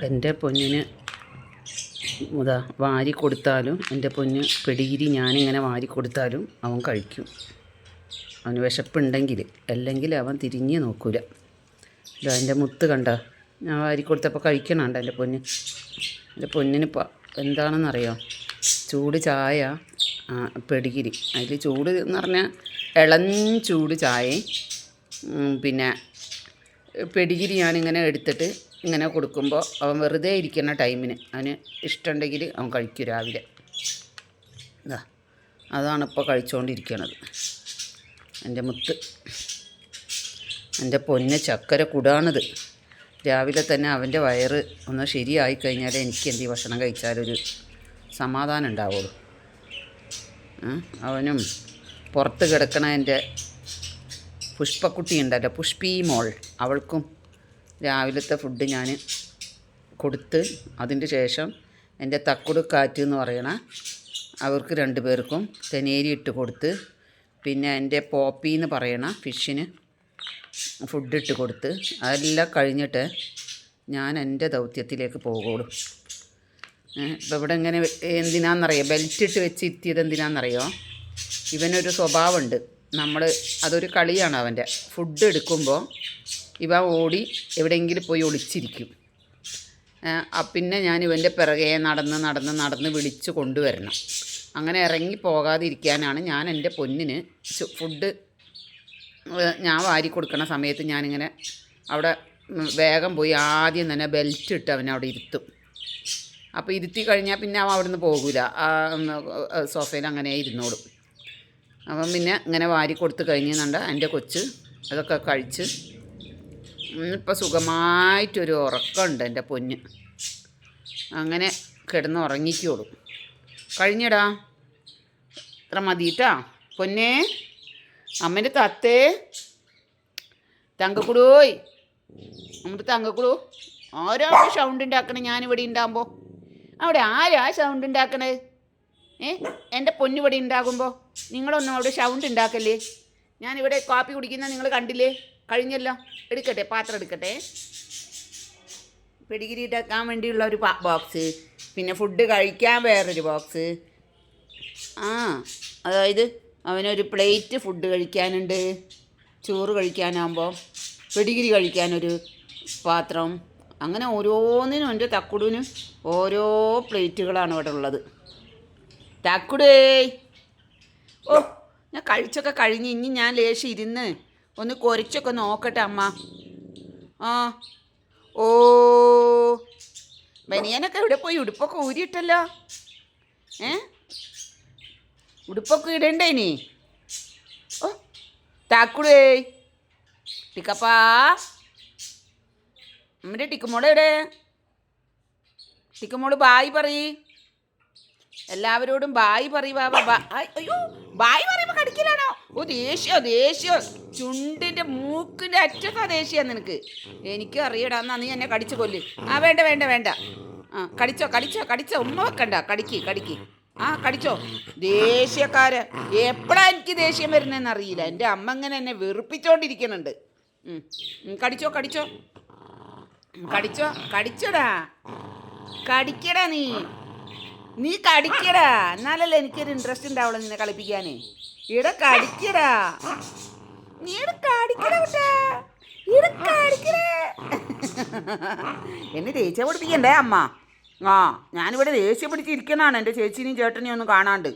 എൻ്റെ പൊന്നിന് മുതാ വാരി കൊടുത്താലും എൻ്റെ പൊന്ന് പെഡിഗിരി ഞാനിങ്ങനെ വാരി കൊടുത്താലും അവൻ കഴിക്കും. അവന് വിശപ്പുണ്ടെങ്കിൽ, അല്ലെങ്കിൽ അവൻ തിരിഞ്ഞ് നോക്കൂല. ഇതാ എൻ്റെ മുത്ത് കണ്ട, ഞാൻ വാരി കൊടുത്തപ്പോൾ കഴിക്കണണ്ട എൻ്റെ പൊന്ന്. എൻ്റെ പൊന്നിന് എന്താണെന്നറിയോ, ചൂട് ചായ, പെഡിഗിരി. അതിൽ ചൂട് എന്ന് പറഞ്ഞാൽ ഇളം ചൂട് ചായയും പിന്നെ പെഡിഗിരി ഞാനിങ്ങനെ എടുത്തിട്ട് ഇങ്ങനെ കൊടുക്കുമ്പോൾ അവൻ വെറുതെ ഇരിക്കുന്ന ടൈമിന് അവന് ഇഷ്ടമുണ്ടെങ്കിൽ അവൻ കഴിക്കും രാവിലെ. ഇതാ അതാണ് ഇപ്പോൾ കഴിച്ചുകൊണ്ടിരിക്കണത് എൻ്റെ മുത്ത്. എൻ്റെ പൊന്ന് ചക്കര കുടാണിത്. രാവിലെ തന്നെ അവൻ്റെ വയറ് ഒന്ന് ശരിയായി കഴിഞ്ഞാൽ എനിക്ക് എന്ത് ഭക്ഷണം കഴിച്ചാലൊരു സമാധാനം ഉണ്ടാവുള്ളൂ. അവനും പുറത്ത് കിടക്കണ എൻ്റെ പുഷ്പക്കുട്ടി ഉണ്ടല്ലോ, പുഷ്പി മോൾ, അവൾക്കും രാവിലത്തെ ഫുഡ് ഞാൻ കൊടുത്ത് അതിൻ്റെ ശേഷം എൻ്റെ തക്കുടുക്കാറ്റ് എന്ന് പറയണ അവർക്ക് 2 പേർക്കും തെനേരി ഇട്ട് കൊടുത്ത്, പിന്നെ എൻ്റെ പോപ്പി എന്ന് പറയണ ഫിഷിന് ഫുഡ് ഇട്ട് കൊടുത്ത്, അതെല്ലാം കഴിഞ്ഞിട്ട് ഞാൻ എൻ്റെ ദൗത്യത്തിലേക്ക് പോകുള്ളൂ. ഇപ്പോൾ ഇവിടെ ഇങ്ങനെ എന്തിനാണെന്നറിയോ ബെൽറ്റ് ഇട്ട് വെച്ച് ഇരുത്തിയത് എന്തിനാണെന്നറിയോ, ഇവനൊരു സ്വഭാവമുണ്ട്. അതൊരു കളിയാണ് അവൻ്റെ. ഫുഡ് എടുക്കുമ്പോൾ ഇവ ഓടി എവിടെയെങ്കിലും പോയി ഒളിച്ചിരിക്കും. പിന്നെ ഞാൻ ഇവൻ്റെ പിറകെ നടന്ന് വിളിച്ച് കൊണ്ടുവരണം. അങ്ങനെ ഇറങ്ങി പോകാതിരിക്കാനാണ് ഞാൻ എൻ്റെ പൊന്നിന് ഫുഡ് ഞാൻ വാരി കൊടുക്കുന്ന സമയത്ത് ഞാനിങ്ങനെ അവിടെ വേഗം പോയി ആദ്യം തന്നെ ബെൽറ്റ് ഇട്ട് അവനെ അവിടെ ഇരുത്തും. അപ്പോൾ ഇരുത്തി കഴിഞ്ഞാൽ പിന്നെ അവൻ അവിടെ നിന്ന് പോകില്ല, സോഫയിൽ അങ്ങനെ ഇരുന്നോളും. അപ്പം പിന്നെ ഇങ്ങനെ വാരി കൊടുത്ത് കഴിഞ്ഞെന്നുണ്ട് എൻ്റെ കൊച്ച് അതൊക്കെ കഴിച്ച് ഇപ്പോൾ സുഖമായിട്ടൊരു ഉറക്കമുണ്ട് എൻ്റെ പൊന്ന്. അങ്ങനെ കിടന്ന് ഉറങ്ങിക്കോളും. കഴിഞ്ഞടാ, ഇത്ര മതിയിട്ടാ പൊന്നേ. അമ്മേൻ്റെ തത്തേ തങ്കക്കുടോയ്, നമ്മുടെ തങ്കക്കുടു ആരാണ് സൗണ്ട് ഉണ്ടാക്കണേ? ഞാനിവിടെ ഉണ്ടാകുമ്പോൾ അവിടെ ആരാ സൗണ്ട് ഉണ്ടാക്കണേ? എൻ്റെ പൊന്നിവിടെ ഉണ്ടാകുമ്പോൾ നിങ്ങളൊന്നും അവിടെ സൗണ്ട് ഉണ്ടാക്കല്ലേ. ഞാനിവിടെ കാപ്പി കുടിക്കുന്ന നിങ്ങൾ കണ്ടില്ലേ? കഴിഞ്ഞല്ലോ. എടുക്കട്ടെ, പാത്രം എടുക്കട്ടെ. പെഡിഗിരി ഇട്ടാക്കാൻ വേണ്ടിയുള്ള ഒരു ബോക്സ്, പിന്നെ ഫുഡ് കഴിക്കാൻ വേറൊരു ബോക്സ്. അതായത് അവനൊരു പ്ലേറ്റ് ഫുഡ് കഴിക്കാനുണ്ട്, ചോറ് കഴിക്കാനാകുമ്പോൾ പെഡിഗിരി കഴിക്കാനൊരു പാത്രം. അങ്ങനെ ഓരോന്നിനും എൻ്റെ തക്കുടിനും ഓരോ പ്ലേറ്റുകളാണ് ഇവിടെ ഉള്ളത്. തക്കുടേ, ഓ ഞാൻ കഴിച്ചൊക്കെ കഴിഞ്ഞ് ഇനി ഞാൻ ലേശം ഇരുന്ന് ഒന്ന് കുരച്ചൊക്കെ നോക്കട്ടെ അമ്മ. ഓ ബനിയനൊക്കെ ഇവിടെ പോയി ഉടുപ്പൊക്കെ ഊരിയിട്ടല്ലോ. ഉടുപ്പൊക്കെ ഇടണ്ടേ ഇനി? ഓ താക്കുടേ, ടിക്കപ്പാ, നമ്മുടെ ടിക്കുമോളെ എവിടെ? ടിക്കുമോള് ബായ് പറയ്, എല്ലാവരോടും ബായ് പറയ് ബാബാ. അയ്യോ, ബായ് പറയുമ്പോൾ കടിക്കലാണോ? ഓ ദേഷ്യോ ചുണ്ടിൻ്റെ മൂക്കിൻ്റെ അറ്റത്താ ദേഷ്യം നിനക്ക്. എനിക്കും അറിയടാ, എന്നാ നീ എന്നെ കടിച്ചു കൊല്ല്. വേണ്ട. കടിച്ചോ, ഉമ്മ വെക്കണ്ട, കടിക്ക്. കടിച്ചോ. ദേഷ്യക്കാരൻ എപ്പോഴാ എനിക്ക് ദേഷ്യം വരുന്നതെന്ന് അറിയില്ല. എൻ്റെ അമ്മ ഇങ്ങനെ എന്നെ വെറുപ്പിച്ചോണ്ടിരിക്കുന്നുണ്ട്. കടിച്ചോടാ, കടിക്കടാ നീ കടിക്കടാ, എന്നാലല്ലേ എനിക്കൊരു ഇൻട്രസ്റ്റ് ഉണ്ടാവുള്ളൂ നിന്നെ കളിപ്പിക്കാനേ. കടിക്കടാ, നീ കടിക്കടാ കുട്ടാ, കടിക്കടാ. എന്നെ ദേഷ്യം പിടിപ്പിക്കണ്ടേ അമ്മ? ഞാനിവിടെ ദേഷ്യം പിടിച്ചിരിക്കണാണ് എൻ്റെ ചേച്ചിനെയും ചേട്ടനെയും ഒന്നും കാണാണ്ട്.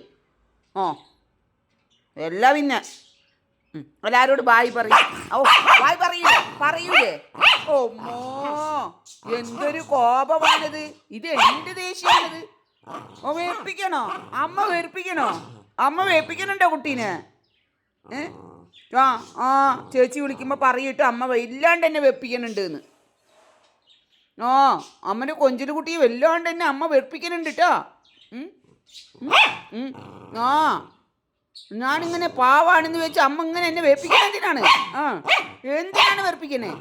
എല്ലാം പിന്നെ എല്ലാവരോട് ബായ് പറയും. ബായ് പറയൂലേ? ഓമ്മോ, എന്തൊരു കോപമാണിത്. ഇത് എൻ്റെ ദേഷ്യമാണിത്. വേർപ്പിക്കണോ? അമ്മ വേർപ്പിക്കണുണ്ടോ കുട്ടീനെ? ചേച്ചി വിളിക്കുമ്പോൾ പറയിട്ട് അമ്മ ഇല്ലാണ്ട് എന്നെ വെപ്പിക്കണുണ്ട് എന്ന്. അമ്മൻ്റെ കൊഞ്ചിന് കുട്ടിയെ വല്ലാണ്ട് എന്നെ അമ്മ വെറുപ്പിക്കണുണ്ട് കേട്ടോ. ഞാനിങ്ങനെ പാവാണെന്ന് വെച്ച് അമ്മ ഇങ്ങനെ എന്നെ വെറുപ്പിക്കണ എന്തിനാണ്? എന്തിനാണ് വെറുപ്പിക്കണേ?